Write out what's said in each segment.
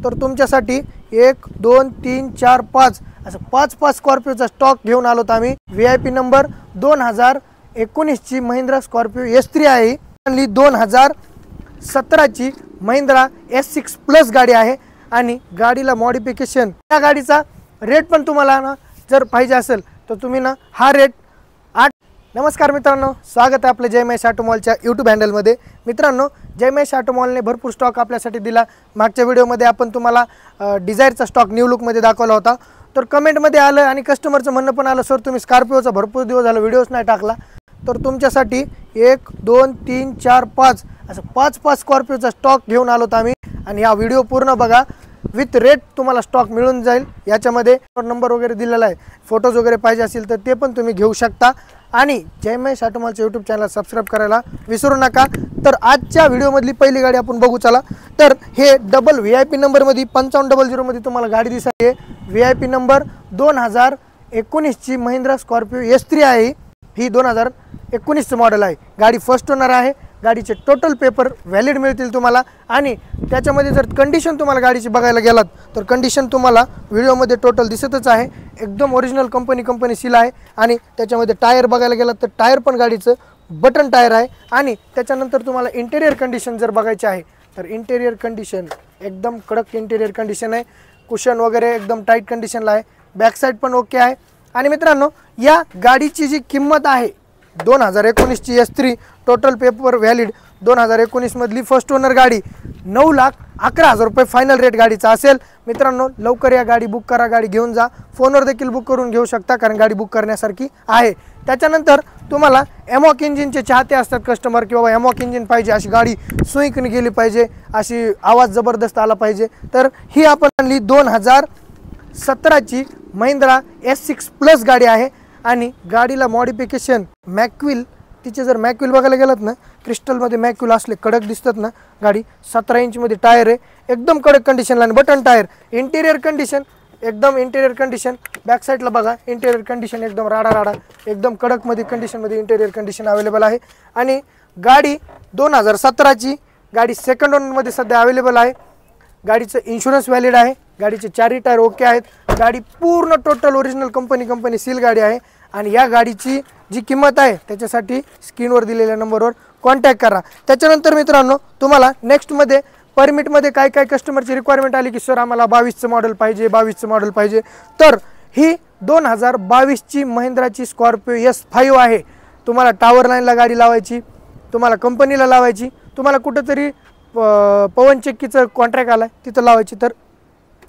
तर तुमच्यासाठी 1 2 3 4 5 असं 5 स्कॉर्पिओचा स्टॉक घेऊन आलोत आम्ही। VIP नंबर 2019 ची महिंद्रा स्कॉर्पिओ S3 आहे आणि 2017 ची महिंद्रा S6 प्लस गाडी आहे आणि गाडीला मॉडिफिकेशन। या गाडीचा रेट पण तुम्हाला ना जर पाहिजे असेल तर तुम्ही ना हा रेट 8। नमस्कार मित्रांनो, स्वागत आहे आपल्या जय महेश ऑटोमॉलच्या YouTube हँडलमध्ये। मित्रांनो, जय महेश ऑटोमॉलने भरपूर स्टॉक आपल्यासाठी दिला। मागच्या व्हिडिओमध्ये आपण तुम्हाला डिझायरचा स्टॉक न्यू लुकमध्ये दाखवला होता। तर कमेंटमध्ये आलं आणि कस्टमरचं म्हणणं पण आलं, सर तुम्ही स्कॉर्पिओचा भरपूर दिवस झाला व्हिडिओज नाही टाकला। तर तुमच्यासाठी 1 2 3 4 5 असं 5 स्कॉर्पिओचा स्टॉक घेऊन आलोत आम्ही आणि हा व्हिडिओ पूर्ण बघा। विथ रेट तुम्हाला स्टॉक मिळून जाईल। याच्यामध्ये नंबर वगैरे दिलेला आहे, फोटोज वगैरे पाहिजे असेल तर ते पण तुम्ही घेऊ शकता आणि जय महेश ऑटोमॉलच्या YouTube चॅनल सबस्क्राइब करायला विसरू नका। तर आजच्या व्हिडिओमधली पहिली गाडी आपण बघू चला। तर हे डबल VIP नंबरमध्ये 5500 मध्ये तुम्हाला गाडी दिसते। VIP नंबर 2019 ची महिंद्रा स्कॉर्पिओ S3 आहे। ही 2019 चं मॉडेल आहे। गाडी फर्स्ट ओनर आहे। गाडीचे टोटल पेपर व्हॅलिड मिळतील तुम्हाला आणि त्याच्यामध्ये जर कंडिशन तुम्हाला गाडीची बघायला गेलात तर कंडिशन तुम्हाला व्हिडिओमध्ये टोटल दिसतच आहे। एकदम ओरिजिनल कंपनी सील आहे आणि त्याच्यामध्ये टायर बघायला गेलात तर टायर पण गाडीचं बटन टायर आहे आणि त्याच्यानंतर तुम्हाला इंटेरियर कंडिशन जर बघायची आहे तर इंटेरियर कंडिशन एकदम कडक इंटेरियर कंडिशन आहे। कुशन वगैरे एकदम टाईट कंडिशनला आहे। बॅक साइड पण ओके आहे। आणि मित्रांनो, या गाडीची जी किंमत आहे 2019 ची S3 टोटल पेपर व्हॅलिड 2019 मधली फर्स्ट ओनर गाडी 9,11,000 रुपये फायनल रेट गाडीचा असेल। मित्रांनो, लवकर या गाडी बुक करा, गाडी घेऊन जा। फोनवर देखील बुक करून घेऊ शकता कारण गाडी बुक करण्यासारखी आहे। त्याच्यानंतर तुम्हाला एमॉक इंजिनचे चाहते असतात कस्टमर की बाबा एमॉक इंजिन पाहिजे, अशी गाडी स्विंकने गेली पाहिजे, अशी आवाज जबरदस्त आला पाहिजे, तर ही आपण आणली 2017 ची महिंद्रा S6 प्लस गाडी आहे आणि गाडीला मॉडिफिकेशन मॅक्विल। तिचे जर मॅक्विल बघायला गेलात ना, क्रिस्टलमध्ये मॅक्विल असले कडक दिसतात ना। गाडी 17 इंचमध्ये टायर आहे, एकदम कडक कंडिशनला आणि बटन टायर। इंटेरियर कंडिशन एकदम इंटेरियर कंडिशन, बॅक साईडला बघा इंटेरियर कंडिशन एकदम राडा एकदम कडकमध्ये कंडिशनमध्ये इंटेरियर कंडिशन अवेलेबल आहे। आणि गाडी 2017 ची गाडी सेकंड ओनरमध्ये सध्या अवेलेबल आहे। गाडीचं इन्शुरन्स व्हॅलिड आहे। गाडीचे चारही टायर ओके आहेत। गाडी पूर्ण टोटल ओरिजिनल कंपनी सील गाडी आहे आणि या गाडीची जी किंमत आहे त्याच्यासाठी स्क्रीनवर दिलेल्या नंबरवर कॉन्टॅक्ट करा। त्याच्यानंतर मित्रांनो, तुम्हाला नेक्स्टमध्ये परमिटमध्ये काय कस्टमरची रिक्वायरमेंट आली की सर आम्हाला 22चं मॉडेल पाहिजे, 22चं मॉडेल पाहिजे, तर ही 2022 ची महिंद्राची स्कॉर्पिओ S5 आहे। तुम्हाला टावर लाईनला गाडी लावायची, तुम्हाला कंपनीला लावायची, तुम्हाला कुठंतरी पवन चक्कीचं कॉन्ट्रॅक्ट आला तिथं लावायची, तर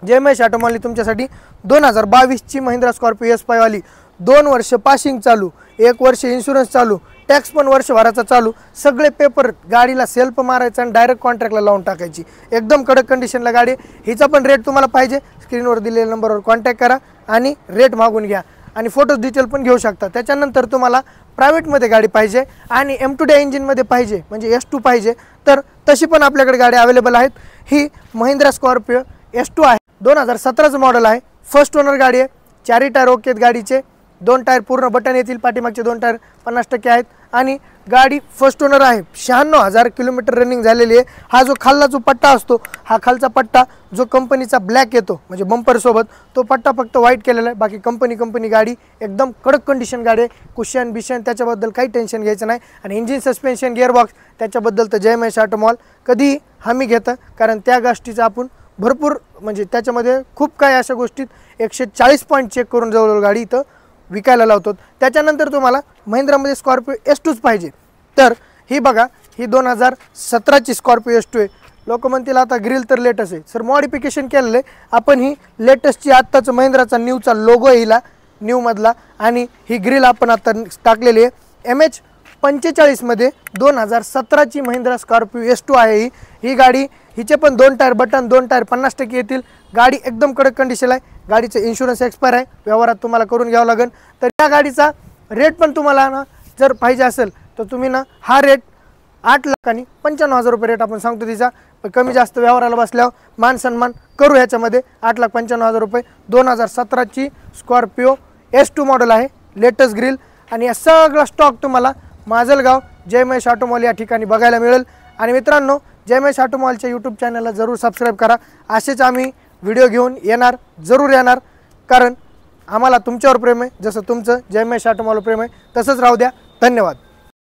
जय महेश ऑटोमॉलने तुमच्यासाठी 2022 ची महिंद्रा स्कॉर्पिओ S5 वाली 2 वर्ष पासिंग चालू, 1 वर्ष इन्शुरन्स चालू, टॅक्स पण वर्षभराचा चालू, सगळे पेपर गाडीला सेल्फ मारायचा आणि डायरेक्ट कॉन्ट्रॅक्टला लावून टाकायची। एकदम कडक कंडिशनला गाडी। हिचा पण रेट तुम्हाला पाहिजे स्क्रीनवर दिलेल्या नंबरवर कॉन्टॅक्ट करा आणि रेट मागून घ्या आणि फोटोज डिटेल पण घेऊ शकता। त्याच्यानंतर तुम्हाला प्रायव्हेटमध्ये गाडी पाहिजे आणि M2D इंजिनमध्ये पाहिजे म्हणजे S2 पाहिजे तर तशी पण आपल्याकडे गाडी अवेलेबल आहेत। ही महिंद्रा स्कॉर्पिओ S2 आहे, 2017चं मॉडेल आहे। फर्स्ट ओनर गाडी आहे। चारही टायर ओके आहेत गाडीचे, 2 टायर पूर्ण बटन येतील, पाठीमागचे 2 टायर 50% आहेत आणि गाडी फर्स्ट ओनर आहे। 96,000 किलोमीटर रनिंग झालेली आहे। हा जो खालचा जो पट्टा असतो, हा खालचा पट्टा जो कंपनीचा ब्लॅक येतो म्हणजे बंपर सोबत, तो पट्टा फक्त व्हाईट केलेला आहे। बाकी कंपनी गाडी एकदम कडक कंडिशन गाडी आहे। कुशन बिशन त्याच्याबद्दल काही टेन्शन घ्यायचं नाही आणि इंजिन सस्पेन्शन गिअरबॉक्स त्याच्याबद्दल तर जय महेश ऑटोमॉल कधी हमी घेतं कारण त्या गोष्टीचा आपण भरपूर म्हणजे त्याच्यामध्ये खूप काही अशा गोष्टीत 140 पॉईंट चेक करून जवळजवळ गाडी इथं विकायला लावतो। त्याच्यानंतर तुम्हाला महिंद्रामध्ये स्कॉर्पिओ S2च पाहिजे तर ही बघा, ही 2017 ची स्कॉर्पिओ S2 आहे। लोक म्हणतील आता ग्रिल तर लेटेस्ट आहे, सर मॉडिफिकेशन केलेलं आहे आपण। ही लेटेस्टची आत्ताचं महिंद्राचा न्यूचा लोगो आहे हिला न्यू मधला आणि ही ग्रिल आपण आता टाकलेली आहे। MH45 मध्ये 2017 ची महिंद्रा स्कॉर्पिओ S2 आहे ही गाडी। हिचे पण 2 टायर बटन, 2 टायर 50% येतील। गाडी एकदम कडक कंडिशन आहे। गाडीचं इन्शुरन्स एक्सपायर आहे, व्यवहारात तुम्हाला करून घ्यावं लागेल। तर या गाडीचा रेट पण तुम्हाला ना जर पाहिजे असेल तर तुम्ही ना हा रेट 8,95,000 रुपये रेट आपण सांगतो तिचा। पण कमी जास्त व्यवहाराला बसल्यावर मान सन्मान करू ह्याच्यामध्ये। 8,95,000 रुपये 2017 ची स्कॉर्पिओ S2 मॉडेल आहे, लेटेस्ट ग्रिल आणि या सगळा स्टॉक तुम्हाला माजलगाव जय महेश ऑटोमॉल या ठिकाणी बघायला मिळेल। आणि मित्रांनो, जयमेश ऑटोमॉलच्या यूट्यूब चॅनलला जरूर सबस्क्राईब करा। असेच आम्ही व्हिडिओ घेऊन जरूर येणार, कारण आम्हाला तुमच्यावर प्रेम आहे, जसं तुमचं जयमेश ऑटोमॉल प्रेम आहे तसंच राहू द्या। धन्यवाद।